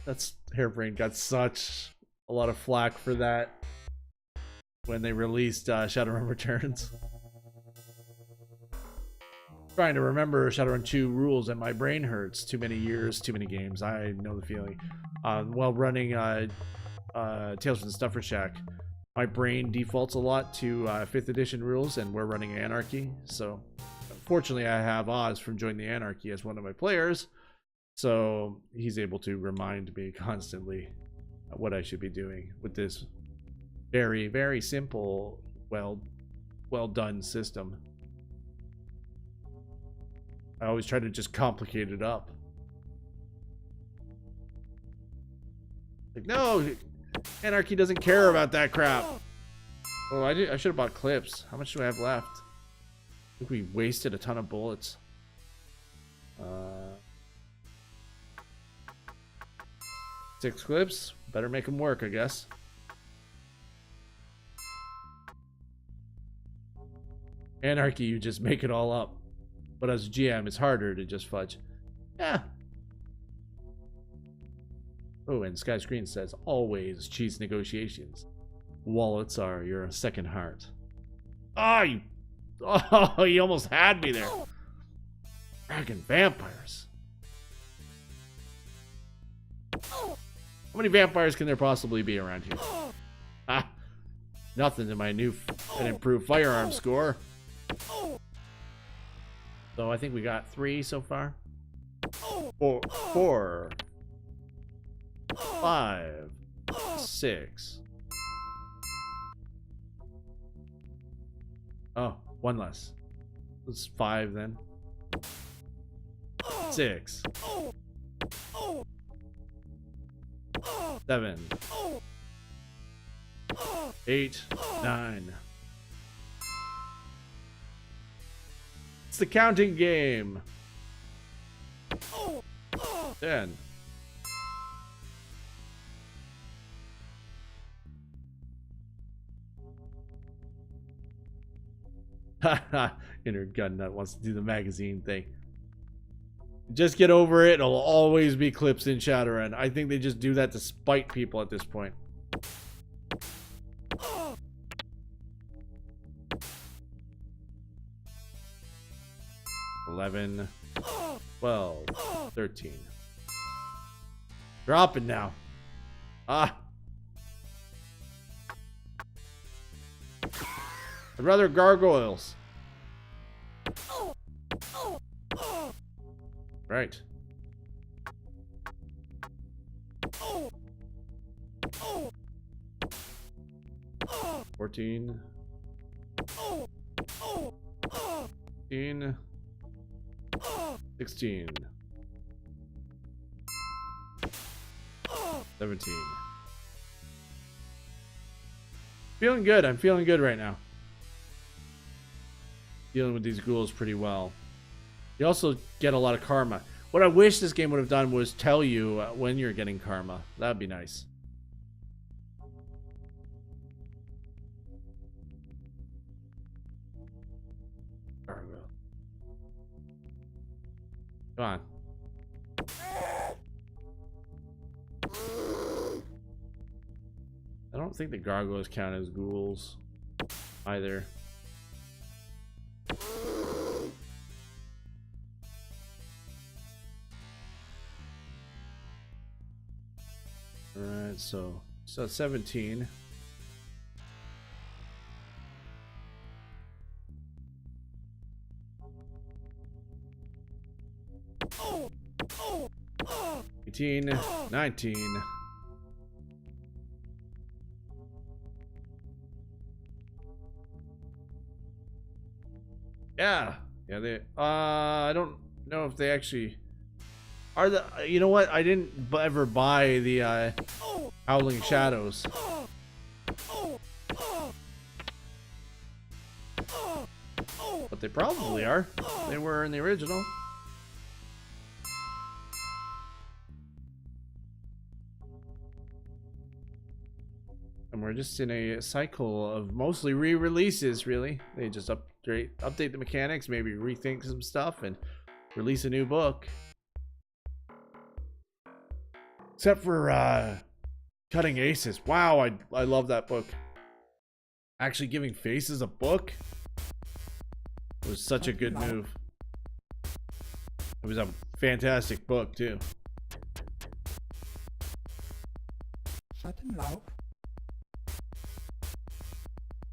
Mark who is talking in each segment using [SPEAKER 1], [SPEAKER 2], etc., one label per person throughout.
[SPEAKER 1] That's Hairbrain got such a lot of flack for that when they released Shadowrun Returns. Trying to remember Shadowrun 2 rules and my brain hurts. Too many years, too many games. I know the feeling. While running Tales from the Stuffer Shack, my brain defaults a lot to 5th edition rules, and we're running Anarchy. So, fortunately, I have Oz from Join the Anarchy as one of my players. So, he's able to remind me constantly what I should be doing with this very, very simple, well done system. I always try to just complicate it up. Like, no, Anarchy doesn't care about that crap. Oh, I should have bought clips. How much do I have left? I think we wasted a ton of bullets. 6 clips. Better make them work, I guess. Anarchy, you just make it all up. But as a GM, it's harder to just fudge. Yeah. Oh, and Sky Screen says, always cheese negotiations. Wallets are your second heart. Oh, you almost had me there. Dragon vampires. How many vampires can there possibly be around here? Ah, nothing to my new and improved firearm score. So I think we got 3 so far. 4, 5, 6. Oh, 1 less. It's 5 then. 6. 7. 8, 9. It's the counting game. 10. Haha, inner gun nut wants to do the magazine thing. Just get over it. It'll always be clips in Shadowrun. I think they just do that to spite people at this point. 11, 12, 13. Dropping now. Ah. I'd rather gargoyles. Right. 14. 15. 16. 17. Feeling good. I'm feeling good right now. Dealing with these ghouls pretty well. You also get a lot of karma. What I wish this game would have done was tell you when you're getting karma. That'd be nice. Come on. I don't think the gargoyles count as ghouls either. Alright, so 17. $18, $19. Yeah, they I don't know if they actually are the, you know what? I didn't ever buy the Howling Shadows. But they probably are. They were in the original. And we're just in a cycle of mostly re-releases, really. They just update the mechanics, maybe rethink some stuff, and release a new book. Except for Cutting Aces. Wow, I love that book. Actually giving Faces a book was such a good move. It was a fantastic book too.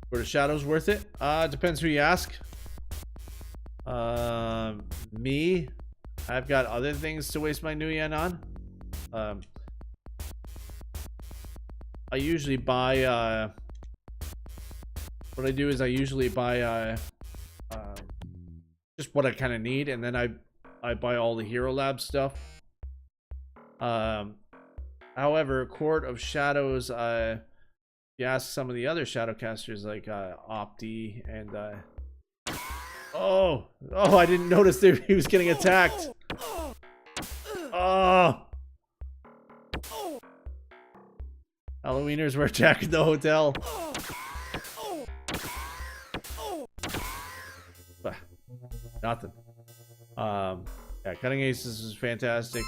[SPEAKER 1] Were the shadows worth it? Depends who you ask. Me, I've got other things to waste my new yen on. I usually buy what I do is I usually buy just what I kind of need, and then I buy all the Hero Lab stuff. However, Court of Shadows, you ask some of the other Shadowcasters like Opti and oh, I didn't notice that he was getting attacked. Oh, Halloweeners were attacking the hotel. Nothing. Yeah, Cutting Aces is fantastic.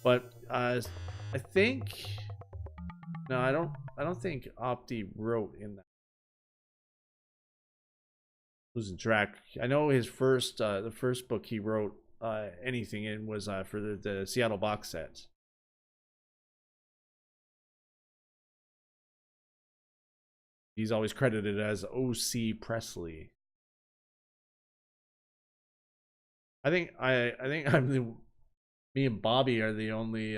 [SPEAKER 1] But I think no, I don't think Opti wrote in that. Losing track. I know his first the first book he wrote anything in was for the Seattle box set. He's always credited as O.C. Presley. I think me and Bobby are the only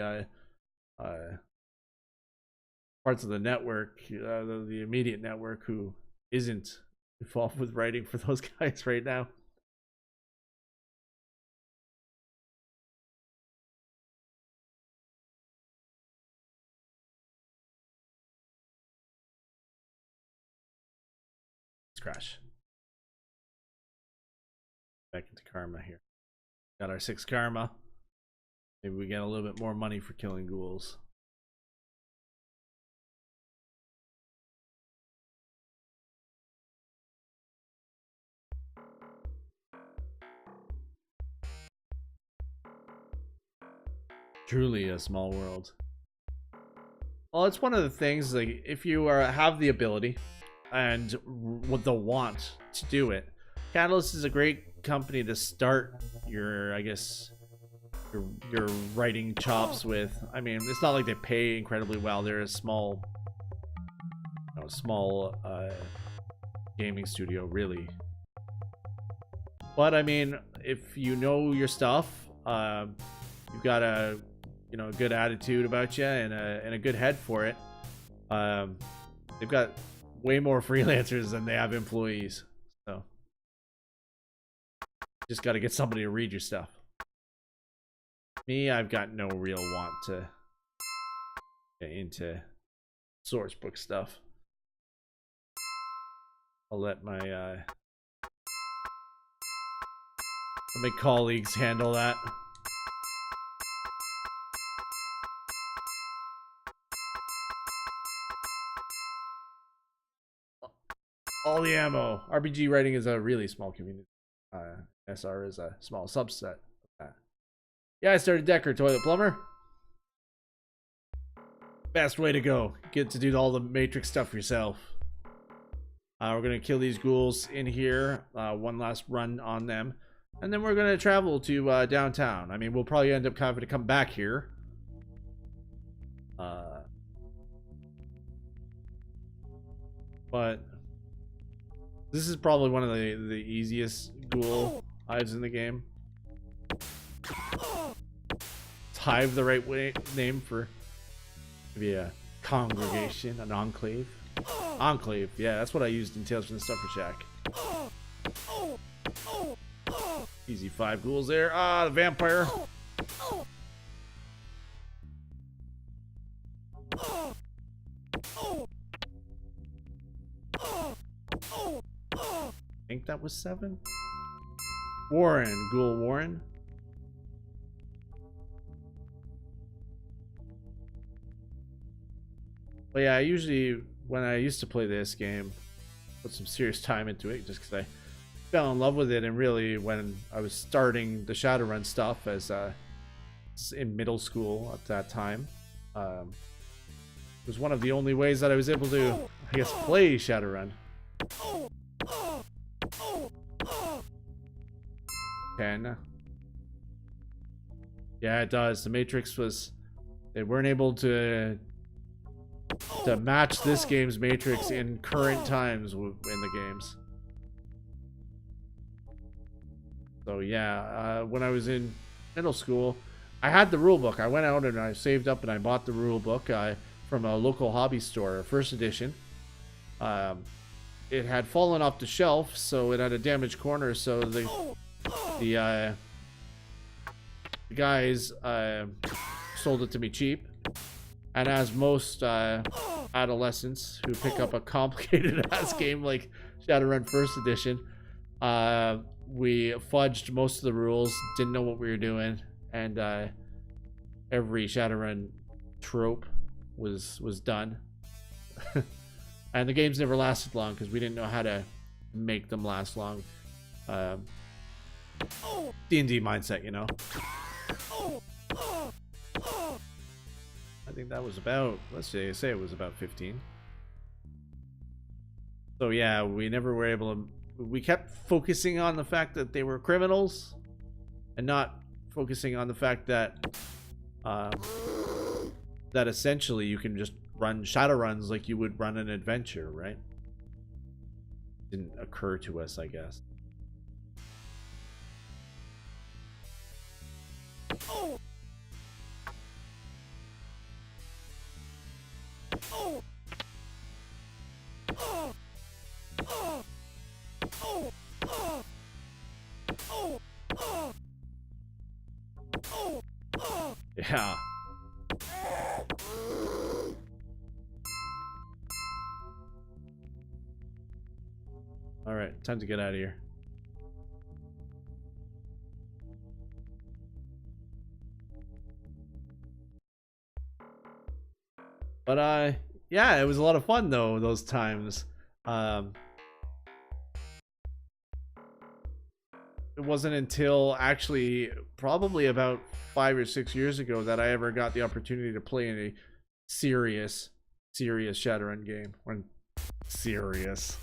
[SPEAKER 1] parts of the network, the immediate network, who isn't involved with writing for those guys right now. Let's crash. Back into karma here. Got our 6 karma. Maybe we get a little bit more money for killing ghouls. Truly a small world. Well, it's one of the things, like, if you have the ability and the want to do it, Catalyst is a great company to start your, I guess, your writing chops with. I mean, it's not like they pay incredibly well. They're a small gaming studio, really. But I mean, if you know your stuff, you've got a good attitude about you and a good head for it. They've got way more freelancers than they have employees, so just got to get somebody to read your stuff. Me, I've got no real want to get into source book stuff. I'll let my colleagues handle that. All the ammo. RPG writing is a really small community. SR is a small subset of that. Yeah, I started Decker, toilet plumber. Best way to go. Get to do all the Matrix stuff yourself. We're going to kill these ghouls in here. One last run on them. And then we're going to travel to downtown. I mean, we'll probably end up having to come back here. But this is probably one of the easiest ghoul hives in the game. Is hive the right name for maybe a congregation, an enclave? Enclave, yeah, that's what I used in Tales from the Stuffer Shack. Easy 5 ghouls there. Ah, the vampire. I think that was 7. Warren, Ghoul Warren. But yeah, when I used to play this game, put some serious time into it just because I fell in love with it, and really when I was starting the Shadowrun stuff as in middle school at that time. It was one of the only ways that I was able to, I guess, play Shadowrun. 10. Yeah, it does. The Matrix was... They weren't able to match this game's Matrix in current times in the games. So yeah, when I was in middle school, I had the rule book. I went out and I saved up and I bought the rule book from a local hobby store, first edition. It had fallen off the shelf, so it had a damaged corner. So the guys sold it to me cheap. And as most adolescents who pick up a complicated ass game like Shadowrun First Edition, we fudged most of the rules, didn't know what we were doing, and every Shadowrun trope was done. And the games never lasted long because we didn't know how to make them last long. D&D mindset, you know. I think that was about, let's say it was about 15. So yeah, we never were able to, we kept focusing on the fact that they were criminals and not focusing on the fact that that essentially you can just run Shadowruns like you would run an adventure, right? Didn't occur to us, I guess. Yeah. All right, time to get out of here. But yeah, it was a lot of fun though those times. It wasn't until actually probably about 5 or 6 years ago that I ever got the opportunity to play in a serious Shadowrun game. When serious.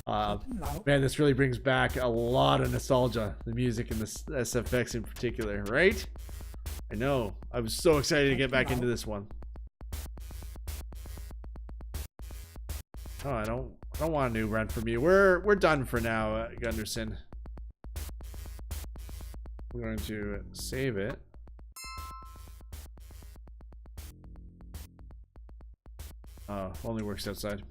[SPEAKER 1] Man, this really brings back a lot of nostalgia. The music and the SFX in particular, right? I know. I was so excited to get back into this one. Oh, I don't want a new run from you. We're done for now, Gunderson. We're going to save it. Oh, only works outside.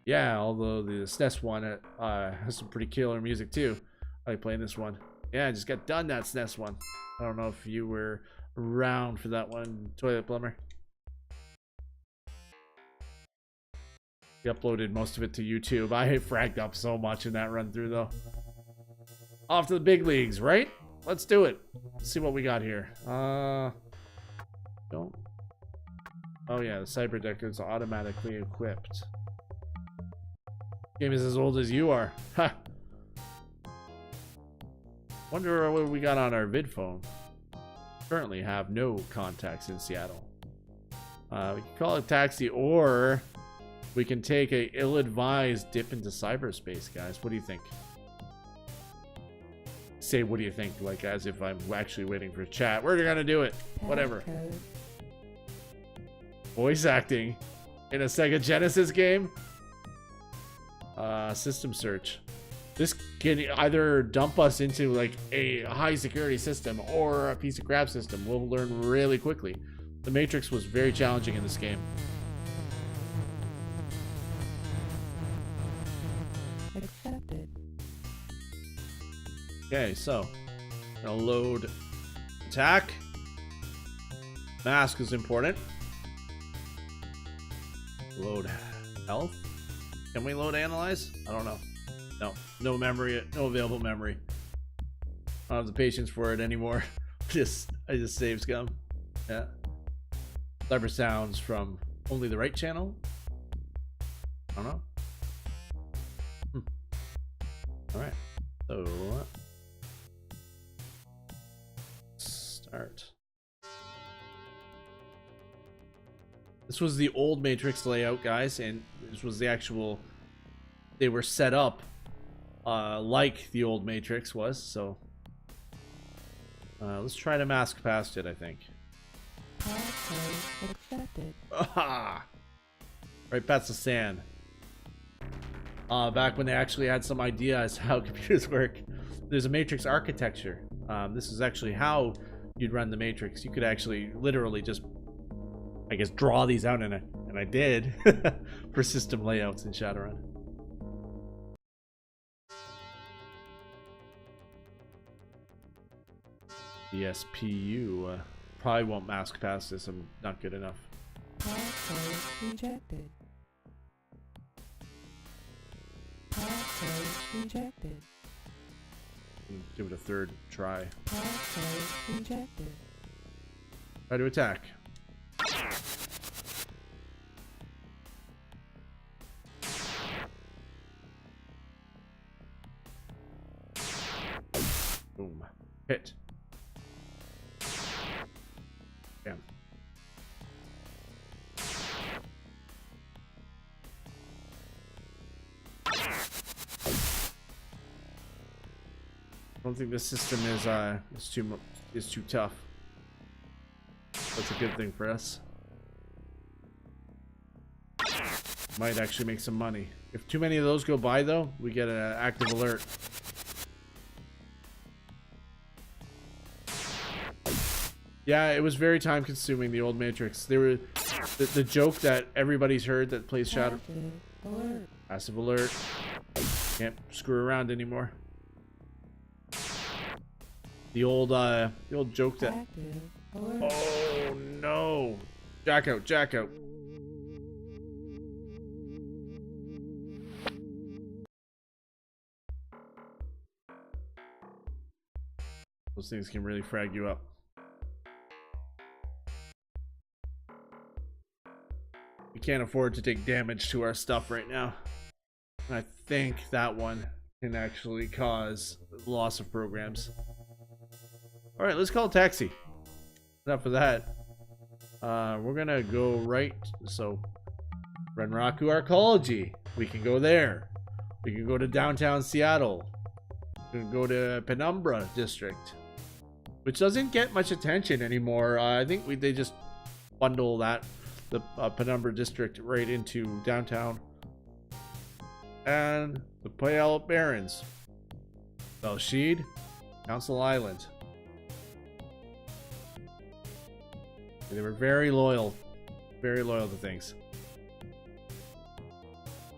[SPEAKER 1] Yeah, although the SNES one has some pretty killer music too. I like playing this one. Yeah, I just got done that SNES one. I don't know if you were around for that one, Toilet Plumber. He uploaded most of it to YouTube. I fragged up so much in that run through though. Off to the big leagues, right? Let's do it. Let's see what we got here. Don't. Oh yeah, the cyber deck is automatically equipped. Game is as old as you are. Ha. Wonder what we got on our vid phone. Currently have no contacts in Seattle. We can call it taxi, or we can take a ill-advised dip into cyberspace, guys. What do you think? Say, what do you think? Like, as if I'm actually waiting for chat. We're gonna do it. Whatever. Voice acting in a SEGA Genesis game. System search. This can either dump us into like a high security system or a piece of crap system. We'll learn really quickly. The Matrix was very challenging in this game.
[SPEAKER 2] Accepted.
[SPEAKER 1] Okay, so gonna load attack. Mask is important. Load health. Can we load analyze? I don't know. No memory, no available memory. I don't have the patience for it anymore. I just save scum. Yeah. Cyber sounds from only the right channel. I don't know. All right. So Art. This was the old Matrix layout, guys, and this was the actual. They were set up like the old Matrix was. So let's try to mask past it. I think.
[SPEAKER 2] Passcode accepted.
[SPEAKER 1] Aha! Right past the sand. Back when they actually had some idea as to how computers work. There's a Matrix architecture. This is actually how you'd run the Matrix. You could actually literally just, I guess, draw these out, and I did for system layouts in Shadowrun. The SPU probably won't mask past this. I'm not good enough.
[SPEAKER 2] Passcode rejected. Passcode rejected.
[SPEAKER 1] Give it a third try.
[SPEAKER 2] Passcode rejected.
[SPEAKER 1] Try to attack. Boom. Hit. Damn. I don't think this system is too tough. That's a good thing for us. Might actually make some money. If too many of those go by, though, we get an active alert. Yeah, it was very time consuming, the old Matrix. They were the joke that everybody's heard that plays Shadow.
[SPEAKER 2] Alert.
[SPEAKER 1] Passive alert. Can't screw around anymore. The old joke that.
[SPEAKER 2] Active alert.
[SPEAKER 1] Oh no! Jack out, jack out. Those things can really frag you up. We can't afford to take damage to our stuff right now. And I think that one can actually cause loss of programs. Alright, let's call a taxi. Enough of that. We're gonna go right. So, Renraku Arcology. We can go there. We can go to downtown Seattle. We can go to Penumbra District, which doesn't get much attention anymore. I think they just bundle that, the Penumbra District, right into downtown. And the Puyallup Barrens. Belshede, Council Island. They were very loyal to things.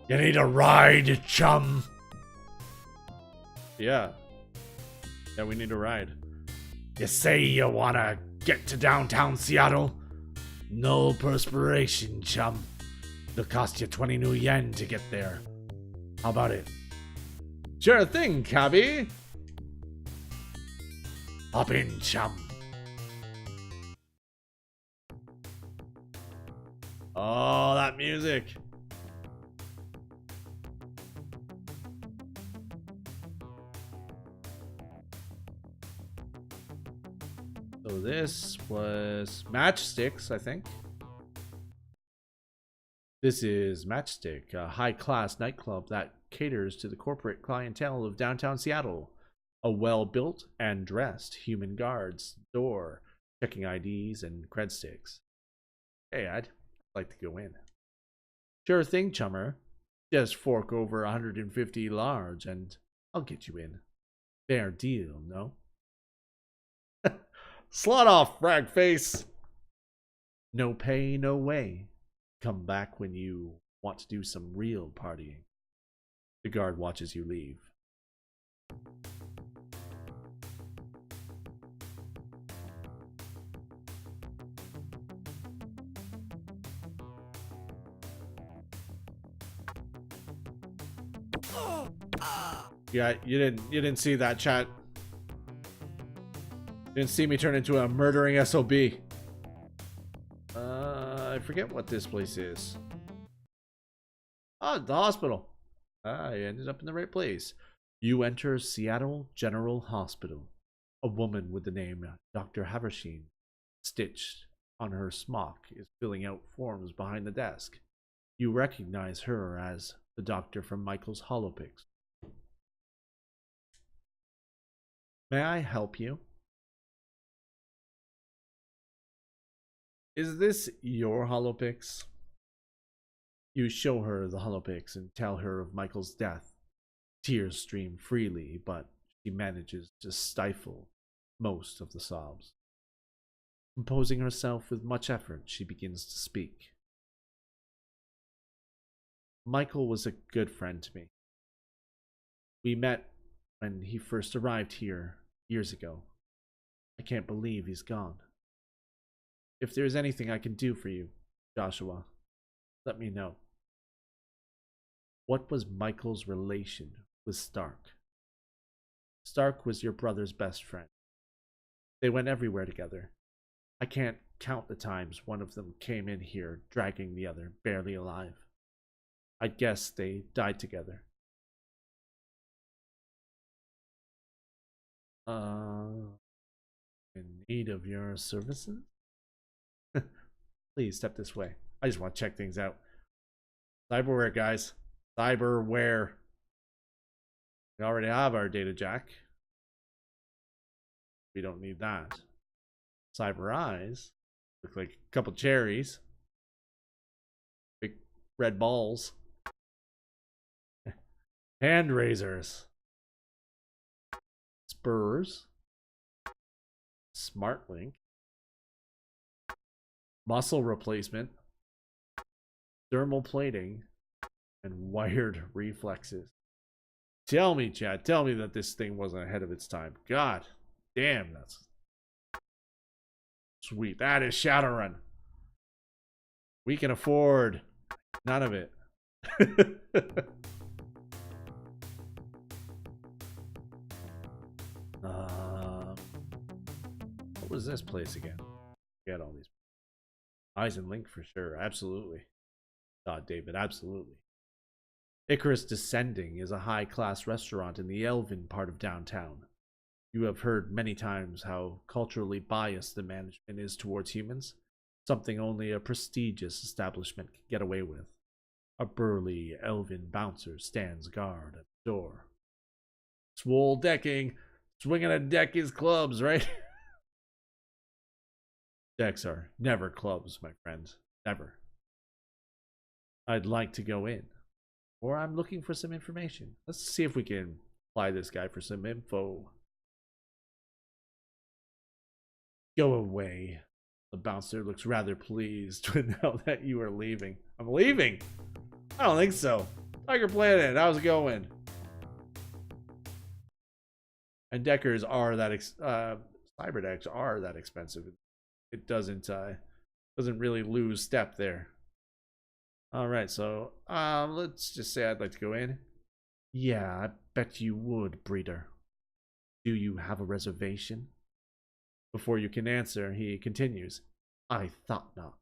[SPEAKER 1] You need a ride, chum. Yeah, we need a ride. You say you wanna get to downtown Seattle? No perspiration, chum. It'll cost you 20 new yen to get there. How about it? Sure thing, cabby. Hop in, chum. Oh, that music. So this was Matchsticks, I think. This is Matchstick, a high-class nightclub that caters to the corporate clientele of downtown Seattle. A well-built and dressed human guards door, checking IDs and cred sticks. Hey, I'd like to go in. Sure thing, chummer. Just fork over 150 large and I'll get you in. Fair deal, no? Slot off, frag face. No pay, no way. Come back when you want to do some real partying. The guard watches you leave. Yeah, you didn't see that, chat. You didn't see me turn into a murdering SOB. I forget what this place is. Oh, the hospital. I ended up in the right place. You enter Seattle General Hospital, A woman with the name Dr. Haversheen stitched on her smock is filling out forms behind the desk. You recognize her as the doctor from Michael's Holopix. May I help you? Is this your Holopix? You show her the Holopix and tell her of Michael's death. Tears stream freely, but she manages to stifle most of the sobs. Composing herself with much effort, she begins to speak. Michael was a good friend to me. We met when he first arrived here years ago. I can't believe he's gone. If there's anything I can do for you, Joshua, let me know. What was Michael's relation with Stark? Stark was your brother's best friend. They went everywhere together. I can't count the times one of them came in here dragging the other barely alive. I guess they died together. In need of your services? Please step this way. I just want to check things out. Cyberware, guys. Cyberware. We already have our data jack. We don't need that. Cyber eyes. Look like a couple cherries. Big red balls. Hand razors. Spurs. Smart link. Muscle replacement. Thermal plating. And wired reflexes. Tell me, Chad. Tell me that this thing wasn't ahead of its time. God damn, that's sweet. That is Shadowrun. We can afford none of it. What was this place again? Get all these eyes and link for sure. Absolutely. David, absolutely. Icarus Descending is a high-class restaurant in the Elven part of downtown. You have heard many times how culturally biased the management is towards humans, something only a prestigious establishment can get away with. A burly elven bouncer stands guard at the door. Swole decking. Swinging a deck is clubs, right? Decks are never clubs, my friends. Never. I'd like to go in. Or I'm looking for some information. Let's see if we can apply this guy for some info. Go away. The bouncer looks rather pleased to know that you are leaving. I'm leaving? I don't think so. Tiger Planet, how's it going? And Deckers are that cyber decks are that expensive. It doesn't really lose step there. All right, so let's just say I'd like to go in. Yeah, I bet you would, breeder. Do you have a reservation? Before you can answer, he continues. I thought not.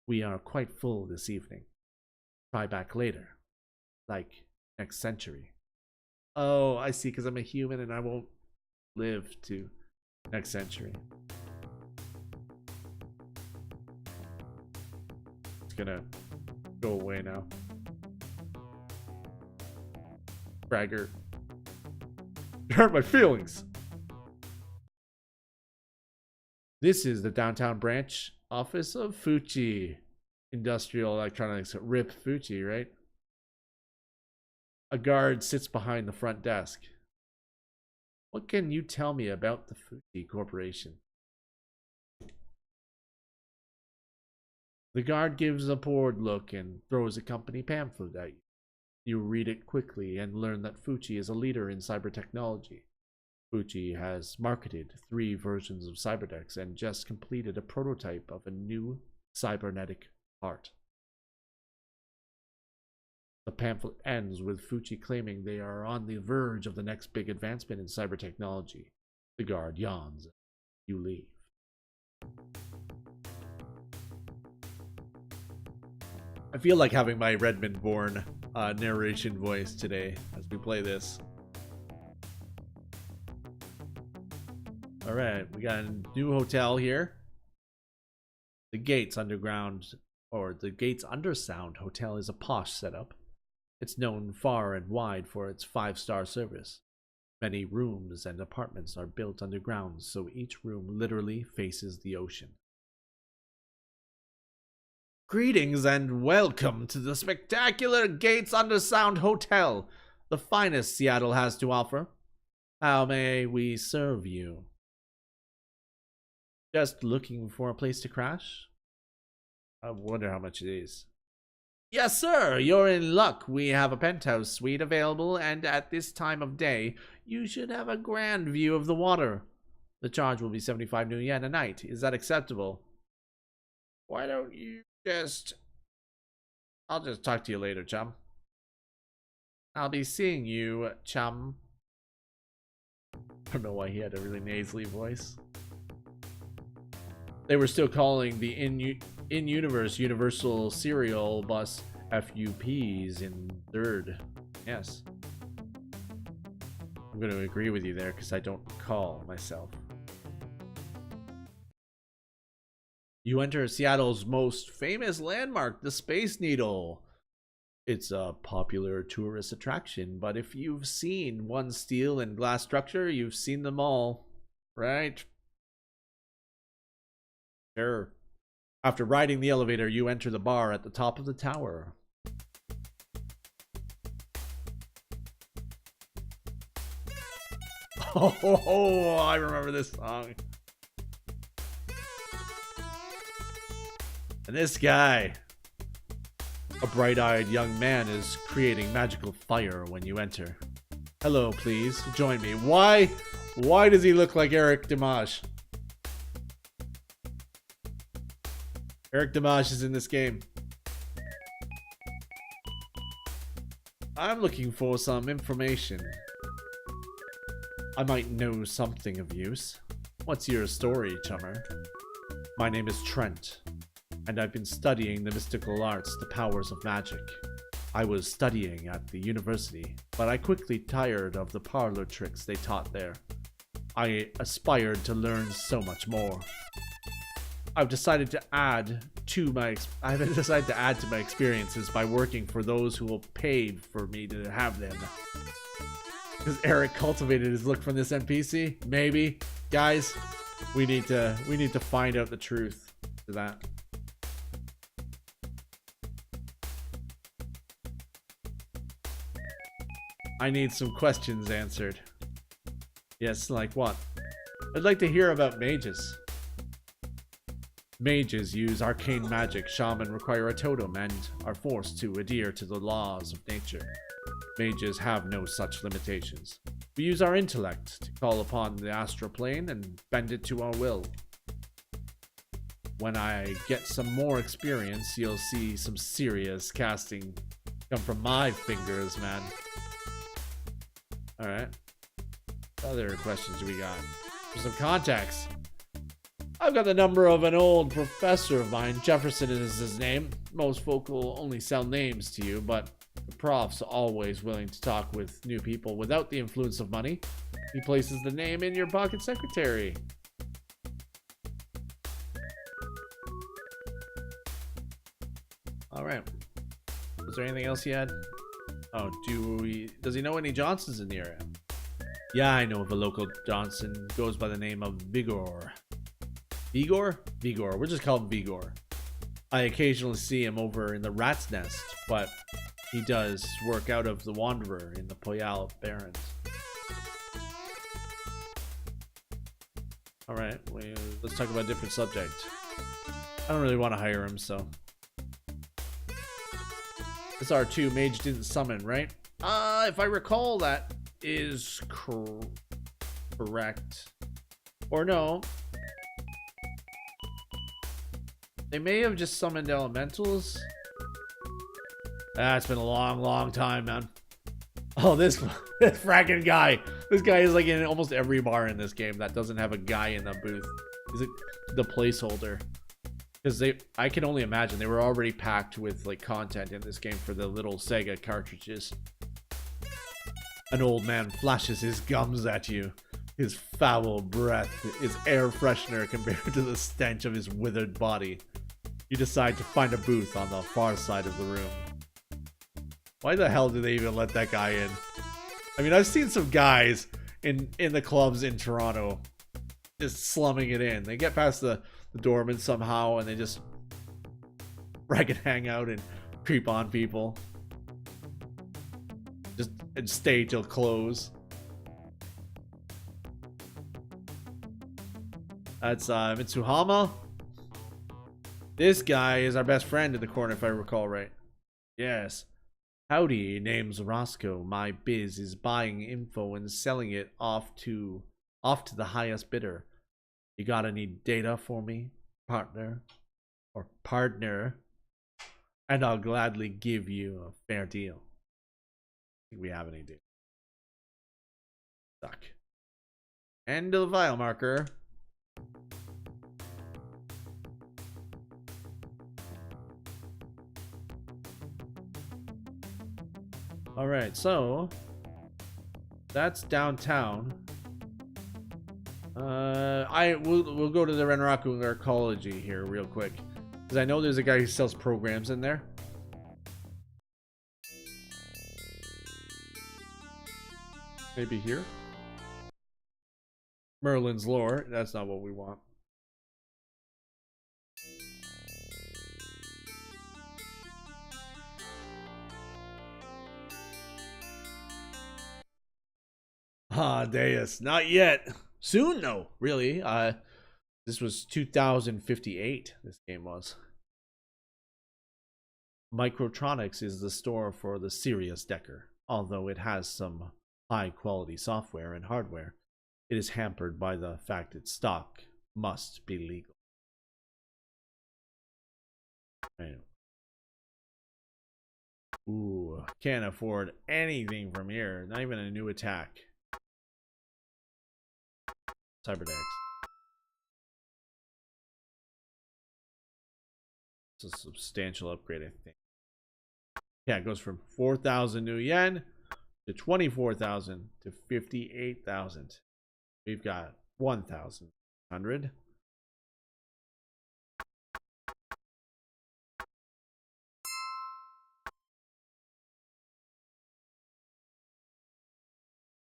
[SPEAKER 1] We are quite full this evening. Try back later. Like next century. Oh, I see, because I'm a human and I won't live to next century. It's gonna go away now. Bragger. You hurt my feelings. This is the downtown branch office of Fuji Industrial Electronics. RIP Fuji, right? A guard sits behind the front desk. What can you tell me about the Fuji Corporation? The guard gives a bored look and throws a company pamphlet at you. You read it quickly and learn that Fuji is a leader in cyber technology. Fuji has marketed 3 versions of cyberdecks and just completed a prototype of a new cybernetic heart. The pamphlet ends with Fuji claiming they are on the verge of the next big advancement in cyber technology. The guard yawns. You leave. I feel like having my Redmond-born narration voice today as we play this. All right, we got a new hotel here. The Gates Underground, or the Gates Undersound Hotel is a posh setup. It's known far and wide for its 5-star service. Many rooms and apartments are built underground, so each room literally faces the ocean. Greetings and welcome to the spectacular Gates Undersound Hotel, the finest Seattle has to offer. How may we serve you? Just looking for a place to crash? I wonder how much it is. Yes, sir, you're in luck. We have a penthouse suite available, and at this time of day, you should have a grand view of the water. The charge will be 75 new yen a night. Is that acceptable? Why don't you just... I'll just talk to you later, chum. I'll be seeing you, chum. I don't know why he had a really nasally voice. They were still calling the in-universe Universal Serial Bus FUPs in third. Yes. I'm going to agree with you there because I don't recall myself. You enter Seattle's most famous landmark, the Space Needle. It's a popular tourist attraction, but if you've seen one steel and glass structure, you've seen them all, right? Sure. After riding the elevator, you enter the bar at the top of the tower. Oh, I remember this song. And this guy, a bright-eyed young man, is creating magical fire when you enter. Hello, please, join me. Why does he look like Eric Dimash? Eric Dimash is in this game. I'm looking for some information. I might know something of use. What's your story, chummer? My name is Trent, and I've been studying the mystical arts, the powers of magic. I was studying at the university, but I quickly tired of the parlor tricks they taught there. I aspired to learn so much more. I've decided to add to my experiences by working for those who will pay for me to have them. Because Eric cultivated his look from this NPC? Maybe. Guys, we need to find out the truth to that. I need some questions answered. Yes, like what? I'd like to hear about mages. Mages use arcane magic. Shaman require a totem and are forced to adhere to the laws of nature. Mages have no such limitations. We use our intellect to call upon the astral plane and bend it to our will. When I get some more experience, you'll see some serious casting come from my fingers, man. Alright. What other questions do we got? For some context. I've got the number of an old professor of mine. Jefferson is his name. Most folk will only sell names to you, but the prof's always willing to talk with new people without the influence of money. He places the name in your pocket secretary. Alright. Was there anything else he had? Oh, does he know any Johnsons in the area? Yeah, I know of a local Johnson. Goes by the name of Vigor. Vigor? Vigor. We'll just call him Vigor. I occasionally see him over in the Rat's Nest, but he does work out of the Wanderer in the Poyal Barrens. Alright, let's talk about a different subject. I don't really want to hire him, so... This R2 mage didn't summon, right? If I recall, that is correct. Or no. They may have just summoned elementals. It's been a long time, man. Oh, this fracking guy. This guy is like in almost every bar in this game that doesn't have a guy in the booth. Is it the placeholder? Because I can only imagine they were already packed with like content in this game for the little SEGA cartridges. An old man flashes his gums at you. His foul breath is air freshener compared to the stench of his withered body. You decide to find a booth on the far side of the room. Why the hell do they even let that guy in? I mean, I've seen some guys in the clubs in Toronto just slumming it in. They get past the doorman somehow and they just ragged hang out and creep on people. Just and stay till close. That's Mitsuhama. This guy is our best friend in the corner, if I recall right. Yes. Howdy, name's Roscoe. My biz is buying info and selling it off to the highest bidder. You got any data for me, partner? Or partner? And I'll gladly give you a fair deal. I think we have any data. Suck. End of the file marker. All right, so that's downtown. We'll go to the Renraku Arcology here real quick, because I know there's a guy who sells programs in there. Maybe here. Merlin's lore. That's not what we want. Ah, Deus. Not yet. Soon, though. Really. This was 2058. This game was. Microtronics is the store for the Sirius Decker. Although it has some high-quality software and hardware, it is hampered by the fact its stock must be legal. Anyway. Ooh, can't afford anything from here. Not even a new attack. Cyberdex. It's a substantial upgrade, I think. Yeah, it goes from 4,000 new yen to 24,000 to 58,000. We've got 1,100.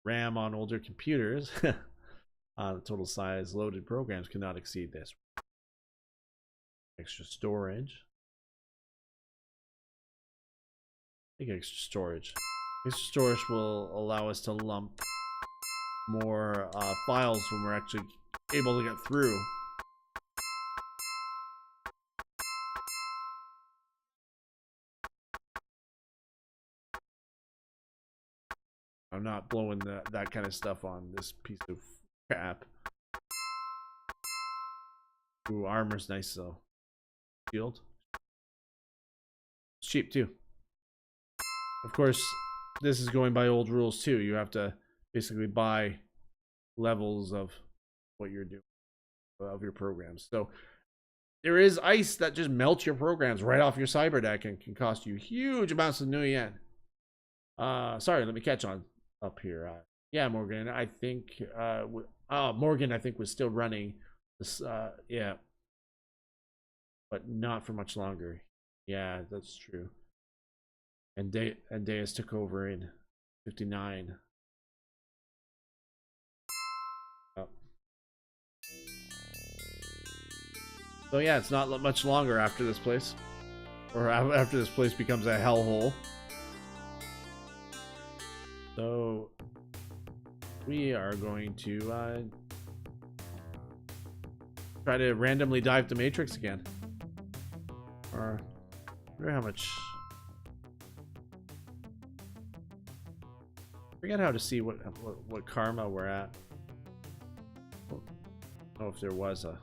[SPEAKER 1] RAM on older computers. The total size loaded programs cannot exceed this. Extra storage. I think extra storage. Extra storage will allow us to lump more files when we're actually able to get through. I'm not blowing that kind of stuff on this piece of crap. Ooh, armor's nice though. Shield. It's cheap too. Of course, this is going by old rules too. You have to basically buy levels of what you're doing, of your programs. So there is ice that just melts your programs right off your cyber deck and can cost you huge amounts of new yen. Sorry, let me catch on up here. Yeah, Morgan, I think Morgan, I think, was still running this. Yeah, but not for much longer. Yeah, that's true. And Deus took over in 59. Oh. So yeah, it's not much longer after this place, or after this place becomes a hellhole. So we are going to try to randomly dive to Matrix again. Or I wonder how much. Forget how to see what karma we're at. I don't know if there was a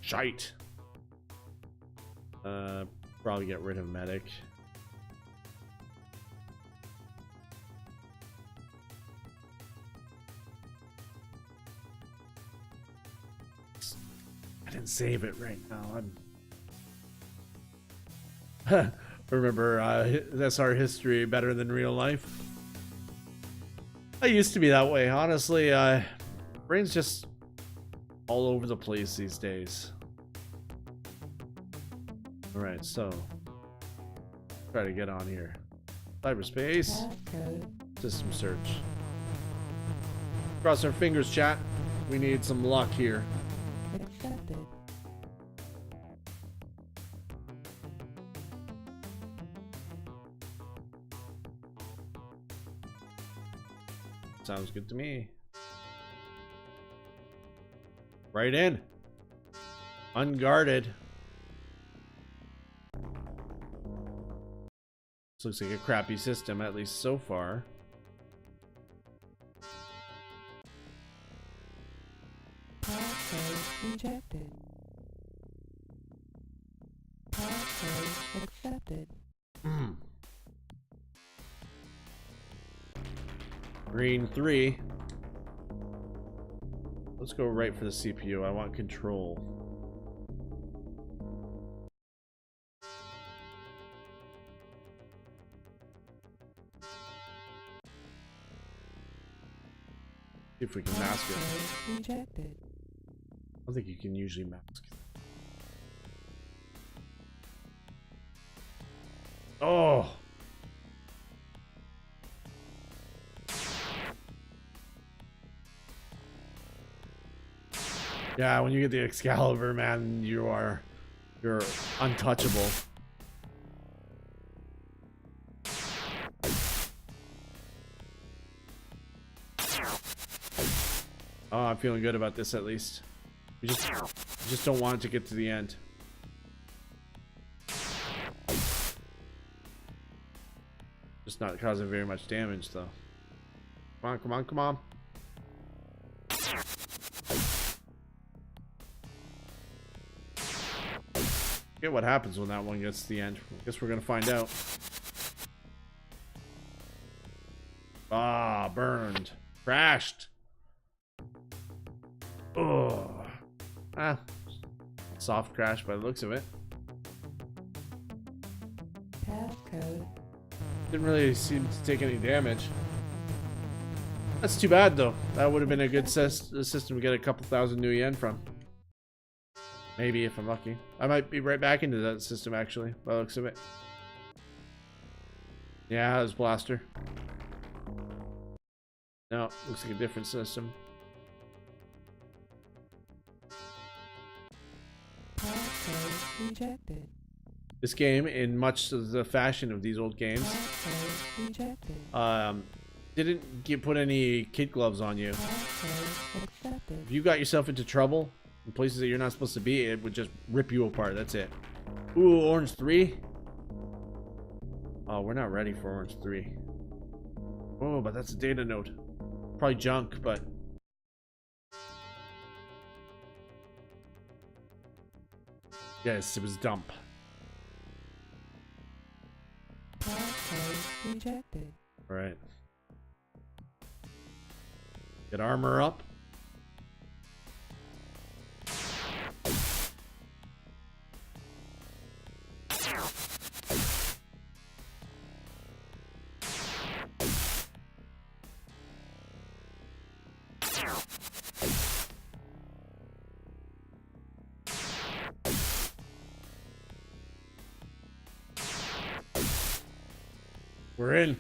[SPEAKER 1] shite. Probably get rid of medic. I didn't save it right now. I'm remember, that's our history better than real life. I used to be that way. Honestly, brain's just all over the place these days. Alright, so try to get on here. Cyberspace.
[SPEAKER 2] Passcode.
[SPEAKER 1] System search. Cross our fingers, chat. We need some luck here.
[SPEAKER 2] Accepted.
[SPEAKER 1] Sounds good to me. Right in. Unguarded. This looks like a crappy system, at least so far.
[SPEAKER 2] Passcode rejected. Passcode accepted.
[SPEAKER 1] Green 3. Let's go right for the CPU. I want control. See if we can mask it.
[SPEAKER 2] Passcode rejected.
[SPEAKER 1] I don't think you can usually mask it. Oh! Yeah, when you get the Excalibur, man, you're untouchable. Oh, I'm feeling good about this at least. We just don't want it to get to the end. Just not causing very much damage though. Come on, come on, come on. Forget what happens when that one gets to the end. Guess we're gonna find out. Ah, burned. Crashed. Oh. Ah. Soft crash by the looks of it.
[SPEAKER 2] Passcode.
[SPEAKER 1] Didn't really seem to take any damage. That's too bad though. That would have been a good system to get a couple thousand new yen from. Maybe if I'm lucky. I might be right back into that system actually, by the looks of it. Yeah, it was Blaster. No, looks like a different system.
[SPEAKER 2] Passcode rejected.
[SPEAKER 1] This game, in much of the fashion of these old games,
[SPEAKER 2] Passcode rejected.
[SPEAKER 1] didn't put any kid gloves on you.
[SPEAKER 2] Passcode accepted.
[SPEAKER 1] If you got yourself into trouble in places that you're not supposed to be, it would just rip you apart. That's it. Ooh, Orange 3. Oh, we're not ready for Orange 3. Oh, but that's a data node. Probably junk, but... yes, it was dump.
[SPEAKER 2] Passcode rejected.
[SPEAKER 1] Alright. Get armor up. We're in.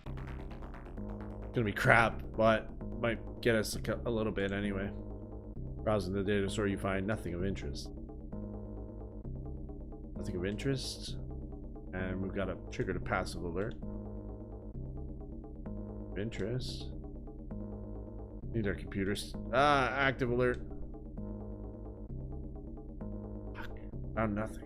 [SPEAKER 1] It's gonna be crap, but might get us a little bit anyway. Browsing the data store, you find nothing of interest. Nothing of interest. And we've got a triggered a passive alert. Of interest. Need our computers. Ah, active alert. Fuck. Found nothing.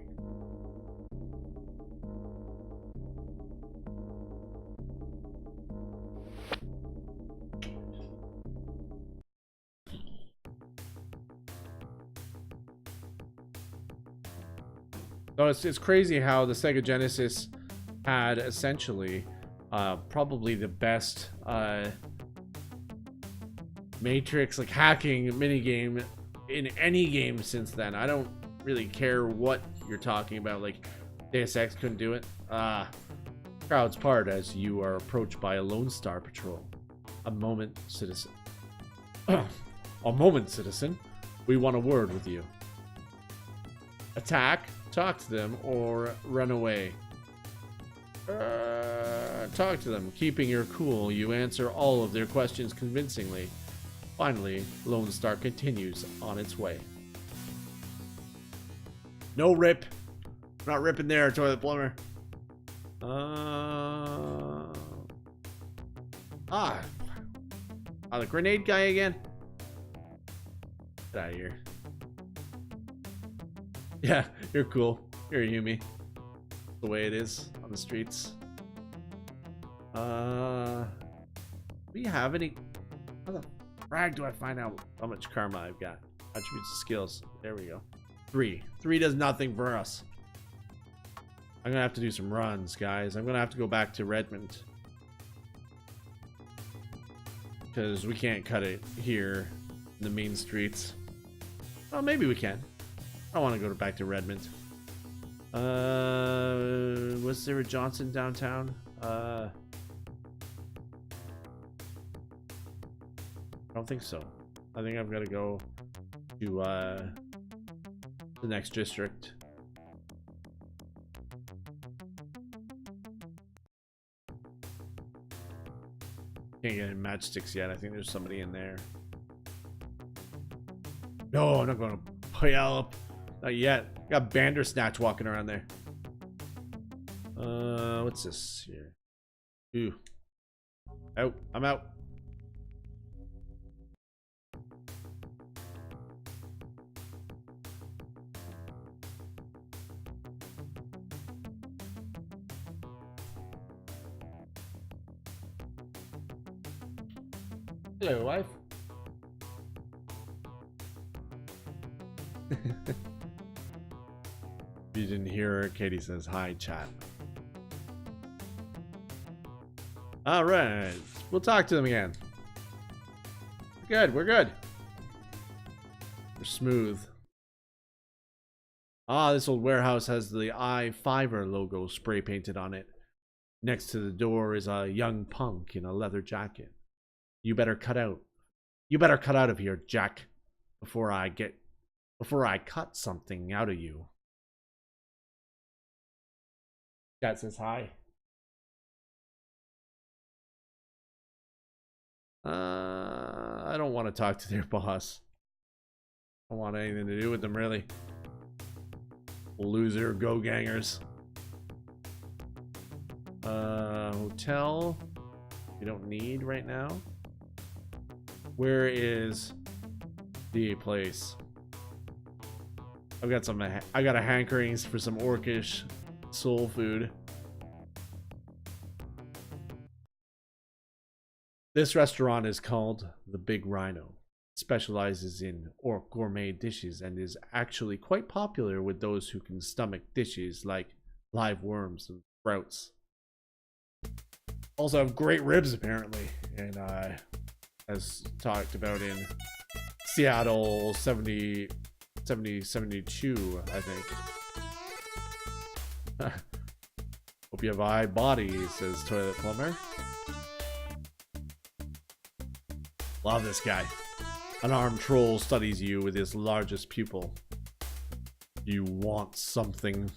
[SPEAKER 1] So it's crazy how the SEGA Genesis had essentially probably the best Matrix like hacking minigame in any game since then. I don't really care what you're talking about. Like Deus Ex couldn't do it. Crowds part as you are approached by a Lone Star patrol. A moment, citizen. A moment, citizen. We want a word with you. Attack, talk to them, or run away. Talk to them. Keeping your cool, you answer all of their questions convincingly. Finally, Lone Star continues on its way. No rip. Not ripping there, toilet plumber. The grenade guy again? Get out of here. Yeah, you're cool. You're a Yumi. The way it is on the streets. Do we have any? How the frag do I find out how much karma I've got? Attributes to skills. There we go. 3. 3 does nothing for us. I'm gonna have to do some runs, guys. I'm gonna have to go back to Redmond. Because we can't cut it here in the main streets. Oh, maybe we can. I want to go back to Redmond. Was there a Johnson downtown? I don't think so. I think I've got to go to the next district. Can't get any matchsticks yet. I think there's somebody in there. No, I'm not going to Puyallup. Not yet. Got Bandersnatch walking around there. What's this here? Ooh. Out. I'm out. Hello, wife. If you didn't hear her, Katie says hi, chat. All right, we'll talk to them again. We're good. We're good. We're smooth. This old warehouse has the I-Fiver logo spray painted on it. Next to the door is a young punk in a leather jacket. You better cut out. You better cut out of here, Jack, before I cut something out of you. That says hi. I don't want to talk to their boss. I don't want anything to do with them, really. Loser go gangers. Hotel. We don't need right now. Where is the place? I got a hankerings for some orcish soul food. This restaurant is called the Big Rhino. It specializes in orc gourmet dishes and is actually quite popular with those who can stomach dishes like live worms and sprouts. Also have great ribs apparently, and as talked about in Seattle 72, I think. Hope you have a high body, says Toilet Plumber. Love this guy. An armed troll studies you with his largest pupil. You want something?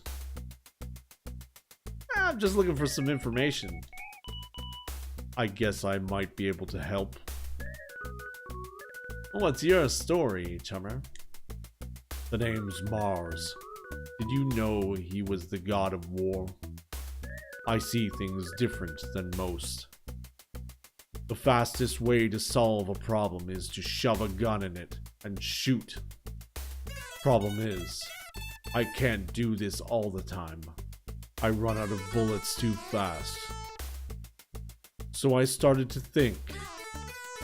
[SPEAKER 1] I'm just looking for some information. I guess I might be able to help. What's your story, chummer? The name's Mars. Did you know he was the god of war? I see things different than most. The fastest way to solve a problem is to shove a gun in it and shoot. Problem is, I can't do this all the time. I run out of bullets too fast. So I started to think,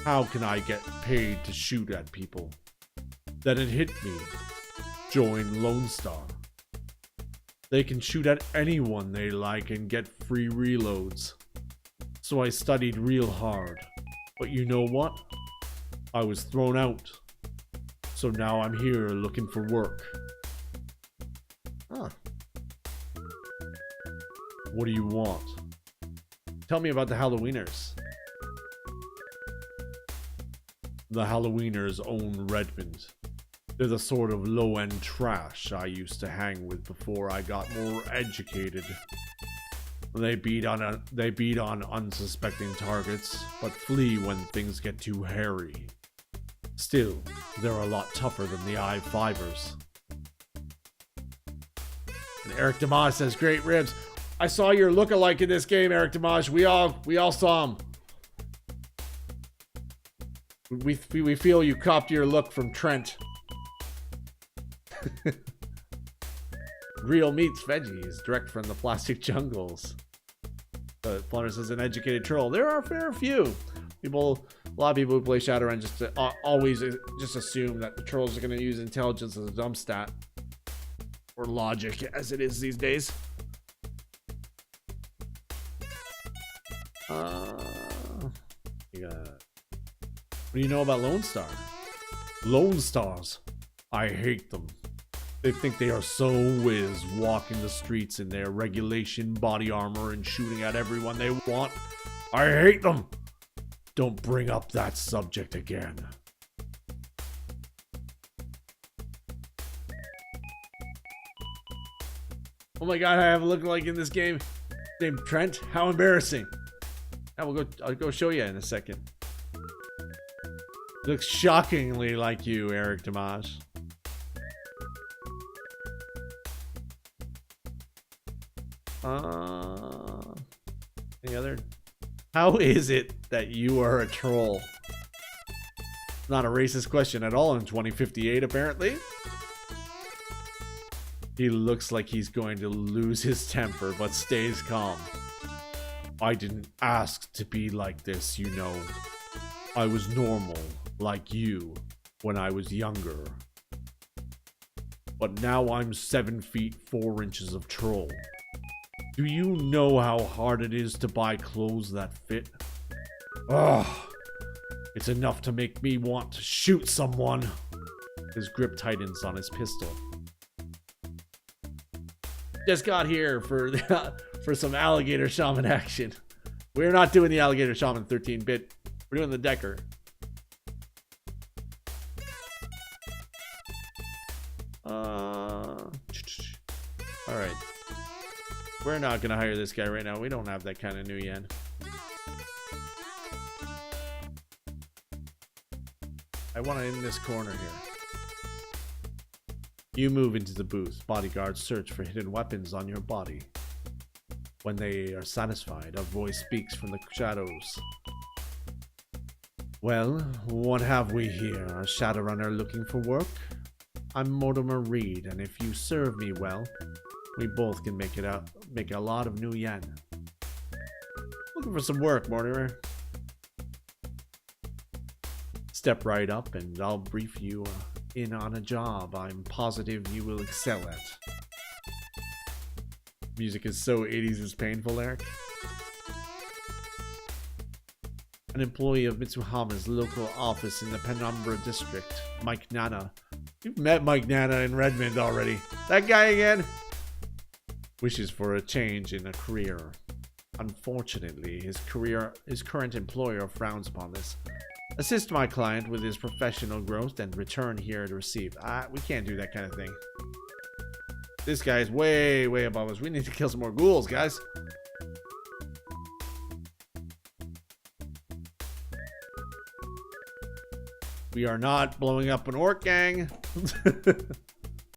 [SPEAKER 1] how can I get paid to shoot at people? Then it hit me. Join Lone Star. They can shoot at anyone they like and get free reloads. So I studied real hard. But you know what? I was thrown out. So now I'm here looking for work. Huh. What do you want? Tell me about the Halloweeners. The Halloweeners own Redmond. They're the sort of low-end trash I used to hang with before I got more educated. They beat on unsuspecting targets, but flee when things get too hairy. Still, they're a lot tougher than the I-5ers. And Eric Damage says, great ribs. I saw your lookalike in this game, Eric Damage. We all saw him. We feel you copied your look from Trent. Real meats, veggies, direct from the plastic jungles. Flutter says an educated troll. There are a fair few people. A lot of people who play Shadowrun just always just assume that the trolls are going to use intelligence as a dump stat, or logic, as it is these days. What do you know about Lone Star? Lone Stars. I hate them. They think they are so whiz, walking the streets in their regulation body armor and shooting at everyone they want. I hate them. Don't bring up that subject again. Oh my god, I have a lookalike in this game named Trent. How embarrassing. I'll go show you in a second. Looks shockingly like you, Eric Damage. Any other? How is it that you are a troll? Not a racist question at all in 2058, apparently. He looks like he's going to lose his temper, but stays calm. I didn't ask to be like this, you know. I was normal, like you, when I was younger. But now I'm 7 feet 4 inches of troll. Do you know how hard it is to buy clothes that fit? Ugh. It's enough to make me want to shoot someone. His grip tightens on his pistol. Just got here for some alligator shaman action. We're not doing the alligator shaman 13-bit. We're doing the Decker. Alright. We're not gonna hire this guy right now. We don't have that kind of new yen. I want it in this corner here. You move into the booth. Bodyguards search for hidden weapons on your body. When they are satisfied, a voice speaks from the shadows. Well, what have we here? A Shadowrunner looking for work? I'm Mortimer Reed, and if you serve me well, we both can make a lot of new yen. Looking for some work, Mortimer. Step right up and I'll brief you in on a job I'm positive you will excel at. Music is so 80s it's painful, Eric. An employee of Mitsuhama's local office in the Penumbra district, Mike Nana. You've met Mike Nana in Redmond already. That guy again? Wishes for a change in a career. Unfortunately, his current employer frowns upon this. Assist my client with his professional growth and return here to receive. We can't do that kind of thing. This guy is way, way above us. We need to kill some more ghouls, guys. We are not blowing up an orc gang.